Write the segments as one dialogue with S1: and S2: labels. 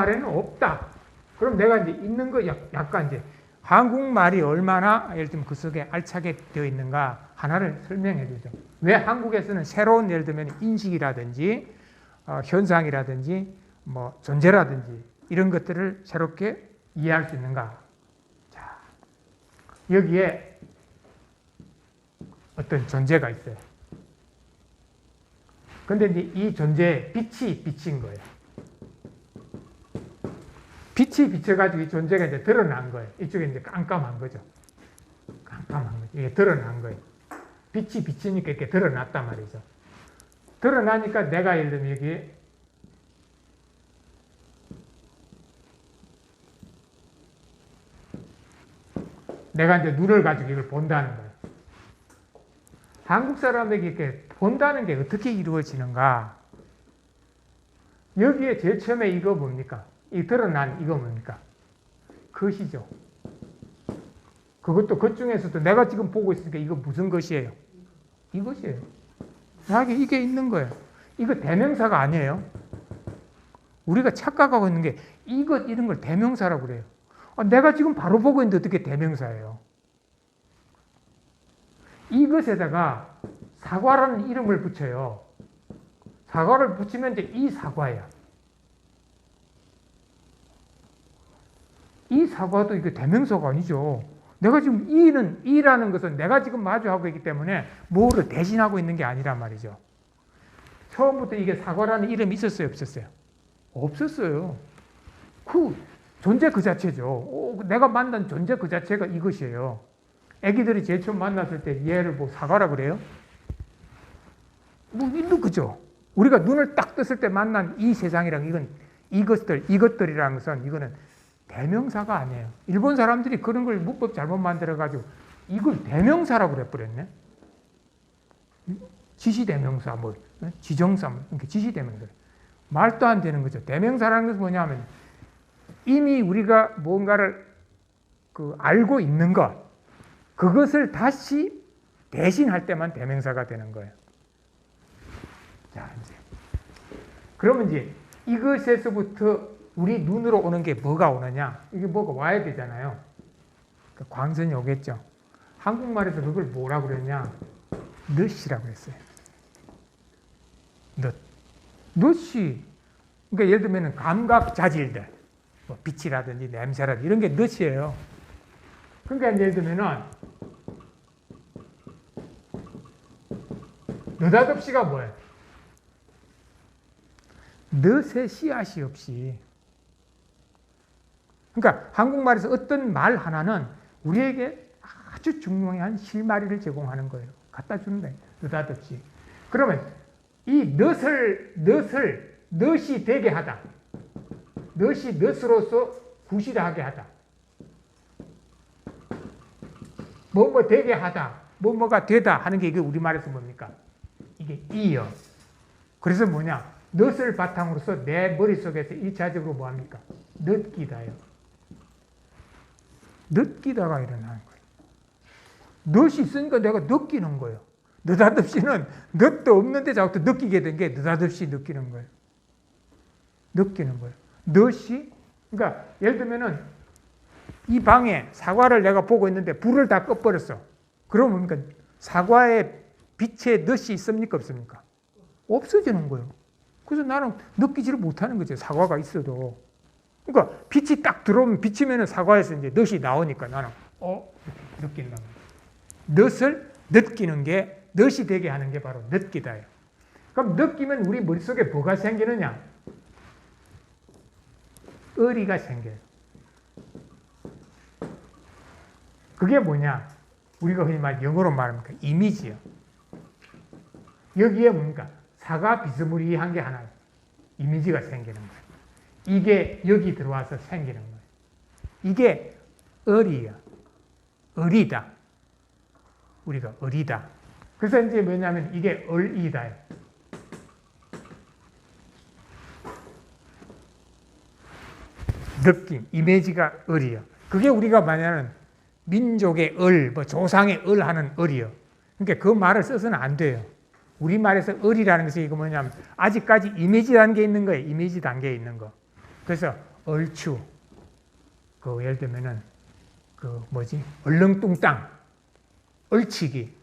S1: 한국말에는 없다. 그럼 내가 이제 있는 거 약간 이제 한국말이 얼마나 예를 들면 그 속에 알차게 되어 있는가 하나를 설명해 주죠. 왜 한국에서는 새로운 예를 들면 인식이라든지 현상이라든지 뭐 존재라든지 이런 것들을 새롭게 이해할 수 있는가. 자, 여기에 어떤 존재가 있어요. 근데 이제 이 존재에 빛이 비친 거예요. 빛이 비쳐가지고 이 존재가 이제 드러난 거예요. 이쪽에 이제 깜깜한 거죠. 깜깜한 거죠. 이게 드러난 거예요. 빛이 비치니까 이렇게 드러났단 말이죠. 드러나니까 내가 예를 들면 여기 내가 이제 눈을 가지고 이걸 본다는 거예요. 한국 사람에게 이렇게 본다는 게 어떻게 이루어지는가? 여기에 제일 처음에 이거 뭡니까? 이 드러난 이거 뭡니까? 것이죠. 그것도 것 중에서도 내가 지금 보고 있으니까 이거 무슨 것이에요? 이것이에요. 나에게 이게 있는 거예요. 이거 대명사가 아니에요. 우리가 착각하고 있는 게 이것 이런 걸 대명사라고 그래요. 내가 지금 바로 보고 있는데 어떻게 대명사예요? 이것에다가 사과라는 이름을 붙여요. 사과를 붙이면 이제 이 사과야. 이 사과도 이게 대명사가 아니죠. 내가 지금 이라는 것은 내가 지금 마주하고 있기 때문에 뭐를 대신하고 있는 게 아니란 말이죠. 처음부터 이게 사과라는 이름이 있었어요, 없었어요? 없었어요. 그 존재 그 자체죠. 내가 만난 존재 그 자체가 이것이에요. 애기들이 제일 처음 만났을 때 얘를 뭐 사과라 그래요? 뭐 그죠? 우리가 눈을 딱 떴을 때 만난 이 세상이랑 이건 이것들이라는 것은 이거는 대명사가 아니에요. 일본 사람들이 그런 걸 문법 잘못 만들어가지고 이걸 대명사라고 그래버렸네. 지시대명사, 뭐 지정사, 이렇게 지시대명사. 말도 안 되는 거죠. 대명사라는 것은 뭐냐면 이미 우리가 뭔가를 알고 있는 것, 그것을 다시 대신할 때만 대명사가 되는 거예요. 자, 이제 그러면 이제 이것에서부터 우리 눈으로 오는 게 뭐가 오느냐? 이게 뭐가 와야 되잖아요. 그러니까 광선이 오겠죠. 한국말에서 그걸 뭐라고 그랬냐? 넛이라고 했어요. 넛. 넛이, 그러니까 예를 들면 감각 자질들, 뭐 빛이라든지 냄새라든지 이런 게 넛이에요. 그러니까 예를 들면은 느닷없이가 뭐예요? 넛의 씨앗이 없이. 그러니까 한국말에서 어떤 말 하나는 우리에게 아주 중요한 실마리를 제공하는 거예요. 갖다 준다. 느닷없이. 그러면 이 넛이 되게 하다. 넛이 넛으로서 구실하게 하다. 뭐뭐 되게 하다. 뭐뭐가 되다 하는 게 이게 우리말에서 뭡니까? 이게 이요. 그래서 뭐냐? 넛을 바탕으로서 내 머릿속에서 1차적으로 뭐합니까? 느끼다요. 느끼다가 일어나는 거예요. 넛이 있으니까 내가 느끼는 거예요. 느닷없이는 넛도 없는데 자꾸 느끼게 된 게 느닷없이 느끼는 거예요. 느끼는 거예요. 넛이, 그러니까 예를 들면은 이 방에 사과를 내가 보고 있는데 불을 다 꺼버렸어. 그러면 뭡니까? 사과에 빛에 넛이 있습니까? 없습니까? 없어지는 거예요. 그래서 나는 느끼지를 못하는 거죠. 사과가 있어도. 그러니까 빛이 딱 들어오면 비치면은 사과에서 이제 넛이 나오니까 나는 느낀다. 넛을 느끼는 게, 넛이 되게 하는 게 바로 느끼다예요. 그럼 느끼면 우리 머릿속에 뭐가 생기느냐? 의리가 생겨요. 그게 뭐냐? 우리가 흔히 영어로 말하면 이미지요. 여기에 뭡니까? 사과 비스무리한 게 하나, 이미지가 생기는 거예요. 이게 여기 들어와서 생기는 거예요. 이게 의리야. 의리다. 우리가 의리다. 그래서 이제 뭐냐면 이게 의리다. 느낌, 이미지가 의리야. 그게 우리가 말하는 민족의 뭐 조상의 하는 의리요. 그러니까 그 말을 써서는 안 돼요. 우리말에서 의리라는 것이 이거 뭐냐면 아직까지 이미지 단계에 있는 거예요. 이미지 단계에 있는 거. 그래서 얼추, 예를 들면은, 얼렁뚱땅, 얼치기.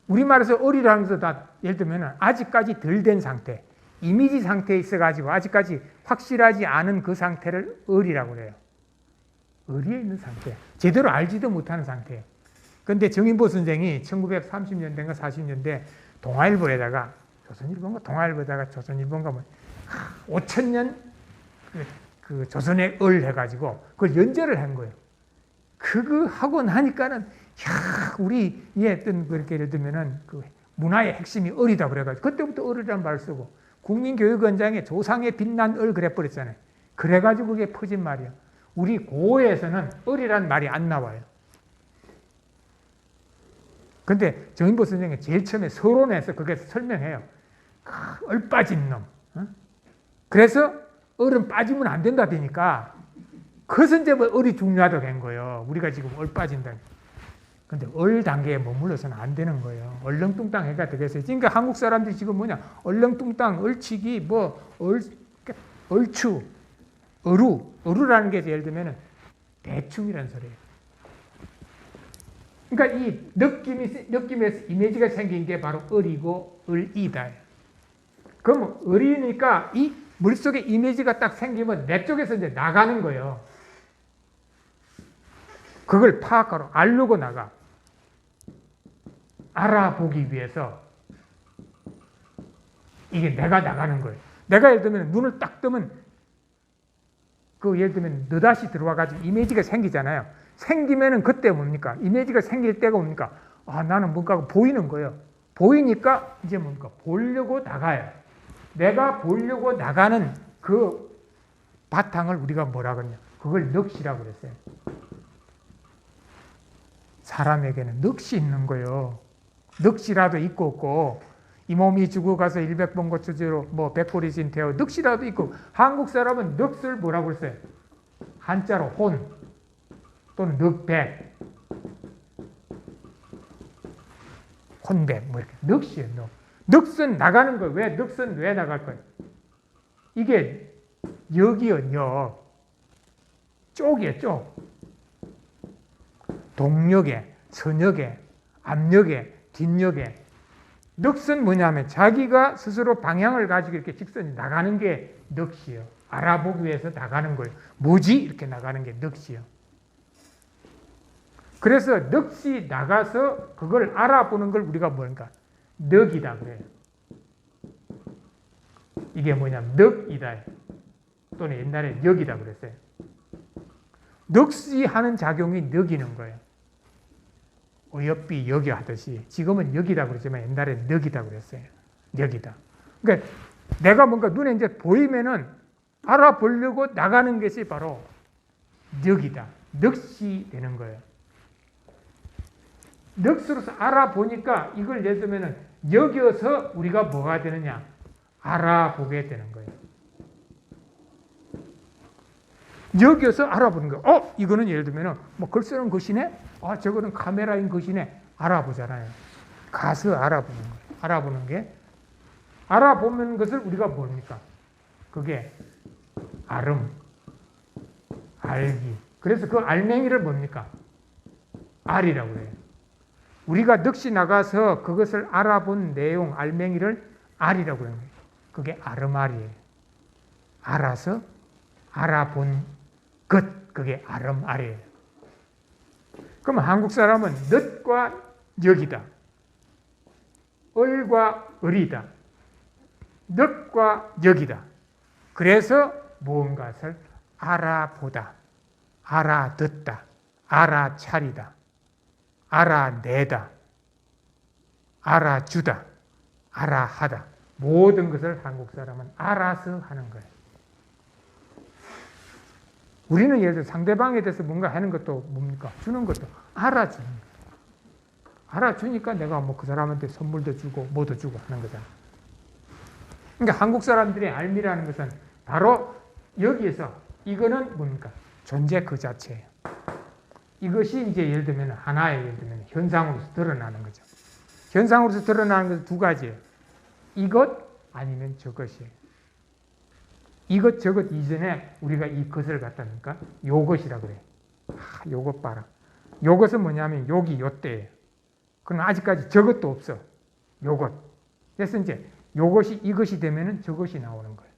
S1: 우리말에서 얼이라는 것도 다, 예를 들면은, 아직까지 덜 된 상태, 이미지 상태에 있어가지고, 아직까지 확실하지 않은 그 상태를 얼이라고 그래요. 얼이에 있는 상태. 제대로 알지도 못하는 상태. 근데 정인보 선생이 1930년대인가 40년대 동아일보에다가, 조선일보인가 5천년 그 조선의 얼 해가지고 그걸 연재를 한 거예요. 그거 하고 나니까는 우리 어떤 그렇게 예를 들면은 그 문화의 핵심이 얼이다 그래가지고 그때부터 얼이라는 말을 쓰고 국민교육원장에 조상의 빛난 얼 그래 버렸잖아요. 그래가지고 그게 퍼진 말이야. 우리 고어에서는 얼이라는 말이 안 나와요. 근데 정인보 선생이 제일 처음에 서론에서 그게 설명해요. 얼 빠진 놈. 그래서 얼은 빠지면 안 된다 되니까 그래서 이제 얼이 중요하다고 한 거예요. 우리가 지금 얼 빠진다. 근데 얼 단계에 머물러서는 안 되는 거예요. 얼렁뚱땅 해가 되겠어요. 그러니까 한국 사람들이 지금 얼렁뚱땅, 얼치기, 얼추, 어루라는 게 예를 들면 대충이라는 소리예요. 그러니까 이 느낌에서 이미지가 생긴 게 바로 얼이고 얼이다. 그럼 얼이니까 이 머릿속에 이미지가 딱 생기면 내 쪽에서 이제 나가는 거예요. 그걸 파악하러 알려고 나가. 알아보기 위해서 이게 내가 나가는 거예요. 내가 예를 들면 눈을 딱 뜨면 예를 들면 너다시 들어와가지고 이미지가 생기잖아요. 생기면은 그때 뭡니까? 이미지가 생길 때가 뭡니까? 나는 뭔가 보이는 거예요. 보이니까 이제 뭡니까? 보려고 나가요. 내가 보려고 나가는 그 바탕을 우리가 뭐라 그러냐? 그걸 넋이라고 그랬어요. 사람에게는 넋이 있는 거예요. 넋이라도 있고 없고 이 몸이 죽어가서 100번 고쳐지로 100골이진 되어 넋이라도 있고 한국 사람은 넋을 뭐라고 그랬어요? 한자로 혼 또는 넋백 혼백 이렇게 넋이에요. 넋은 나가는 거예요. 왜? 넋은 왜 나갈 거예요? 이게 역이요, 역. 쪽이에요, 쪽. 동력에, 서력에, 앞력에, 뒷력에. 넋은 뭐냐면 자기가 스스로 방향을 가지고 이렇게 직선이 나가는 게 넋이에요. 알아보기 위해서 나가는 거예요. 뭐지? 이렇게 나가는 게 넋이에요. 그래서 넋이 나가서 그걸 알아보는 걸 우리가 뭔가 넋이다 그래요. 이게 뭐냐면 넋이다. 또는 옛날에 역이다 그랬어요. 넋이 하는 작용이 넋이는 거예요. 어여삐 역이 하듯이 지금은 역이다 그러지만 옛날에 넋이다 그랬어요. 역이다. 그러니까 내가 뭔가 눈에 이제 보이면은 알아보려고 나가는 것이 바로 넋이다. 넋이 되는 거예요. 넋으로서 알아보니까 이걸 예를 들면 여겨서 우리가 뭐가 되느냐? 알아보게 되는 거예요. 여겨서 알아보는 거예요. 이거는 예를 들면 글 쓰는 것이네? 저거는 카메라인 것이네? 알아보잖아요. 가서 알아보는 거예요. 알아보는 게 알아보는 것을 우리가 뭡니까? 그게 알음, 알기. 그래서 그 알맹이를 뭡니까? 알이라고 해요. 우리가 넋이 나가서 그것을 알아본 내용, 알맹이를 알이라고 하는 거예요. 그게 알음알이에요. 알아서 알아본 것, 그게 알음알이에요. 그럼 한국 사람은 넛과 역이다. 얼과 을이다. 넛과 역이다. 그래서 무언가를 알아보다, 알아듣다, 알아차리다, 알아내다, 알아주다, 알아하다. 모든 것을 한국 사람은 알아서 하는 거예요. 우리는 예를 들어 상대방에 대해서 뭔가 하는 것도 뭡니까? 주는 것도 알아주는 거예요. 알아주니까 내가 그 사람한테 선물도 주고 뭐도 주고 하는 거잖아요. 그러니까 한국 사람들의 알미라는 것은 바로 여기에서 이거는 뭡니까? 존재 그 자체예요. 이것이 이제 예를 들면 하나의 예를 들면 현상으로서 드러나는 거죠. 현상으로서 드러나는 것은 두 가지예요. 이것 아니면 저것이에요. 이것저것 이전에 우리가 이 것을 갖다니까 요것이라 그래. 요것 봐라. 요것은 뭐냐면 여기 요때예요. 그럼 아직까지 저것도 없어. 요것. 그래서 이제 요것이 이것이 되면은 저것이 나오는 거예요.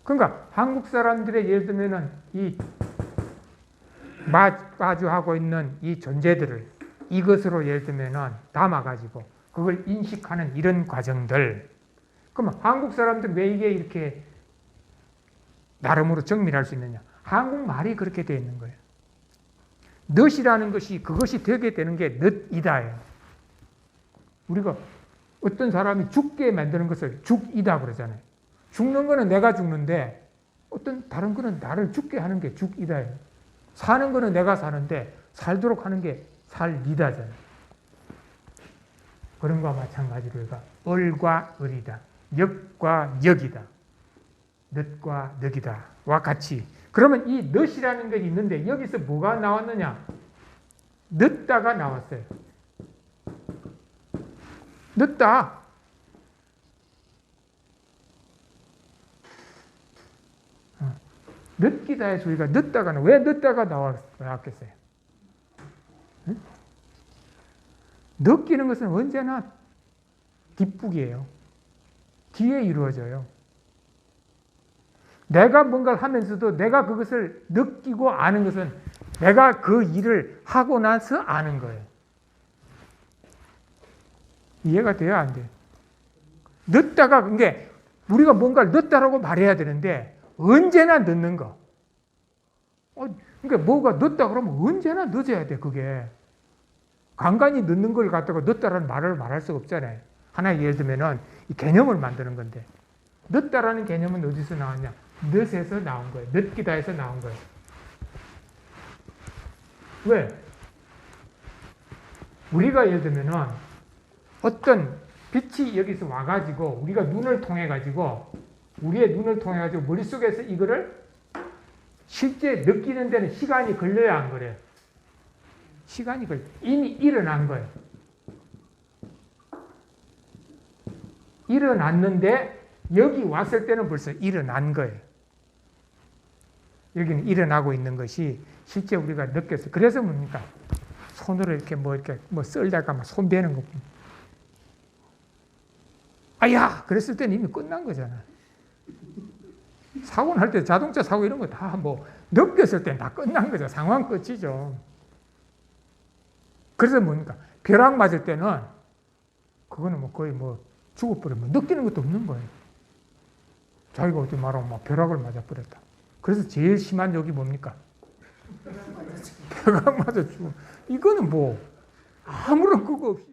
S1: 그러니까 한국 사람들의 예를 들면은 이 마주하고 있는 이 존재들을 이것으로 예를 들면은 담아가지고 그걸 인식하는 이런 과정들. 그러면 한국 사람들은 왜 이게 이렇게 나름으로 정밀할 수 있느냐? 한국말이 그렇게 되어 있는 거예요. 넛이라는 것이 그것이 되게 되는 게 넛이다예요. 우리가 어떤 사람이 죽게 만드는 것을 죽이다 그러잖아요. 죽는 거는 내가 죽는데 어떤 다른 거는 나를 죽게 하는 게 죽이다예요. 사는 거는 내가 사는데 살도록 하는 게 살리다잖아요. 그런 거와 마찬가지로 우리가 얼과 을이다. 역과 역이다. 넛과 넉이다와 같이. 그러면 이 넛이라는 것이 있는데 여기서 뭐가 나왔느냐? 넛다가 나왔어요. 넛다. 넛기다의 소리가 넛다가 왜 넛다가 나왔겠어요? 응? 넛기는 것은 언제나 뒷북이에요. 뒤에 이루어져요. 내가 뭔가를 하면서도 내가 그것을 느끼고 아는 것은 내가 그 일을 하고 나서 아는 거예요. 이해가 돼요? 안 돼요? 늦다가, 그게 우리가 뭔가를 늦다라고 말해야 되는데 언제나 늦는 거. 그러니까 뭐가 늦다 그러면 언제나 늦어야 돼, 그게. 간간히 늦는 걸 갖다가 늦다라는 말을 말할 수가 없잖아요. 하나의 예를 들면은 이 개념을 만드는 건데 늦다라는 개념은 어디서 나왔냐? 넛에서 나온 거예요. 늦기다에서 나온 거예요. 왜? 우리가 예를 들면은 어떤 빛이 여기서 와가지고 우리가 눈을 통해 가지고 우리의 눈을 통해 가지고 머릿속에서 이거를 실제 느끼는 데는 시간이 걸려야 안 그래요. 시간이 걸려. 이미 일어난 거예요. 일어났는데 여기 왔을 때는 벌써 일어난 거예요. 여기는 일어나고 있는 것이 실제 우리가 느꼈어요. 그래서 뭡니까? 손으로 이렇게 썰다가 막 손 베는 거. 아야! 그랬을 때는 이미 끝난 거잖아. 사고 날 때 자동차 사고 이런 거 다 느꼈을 때는 다 끝난 거죠. 상황 끝이죠. 그래서 뭡니까? 벼락 맞을 때는 그거는 거의 죽어버리면 느끼는 것도 없는 거예요. 자기가 어디 말하면 벼락을 맞아버렸다. 그래서 제일 심한 욕이 뭡니까? 벼락 맞아 죽어. 이거는 아무런 그거 없이.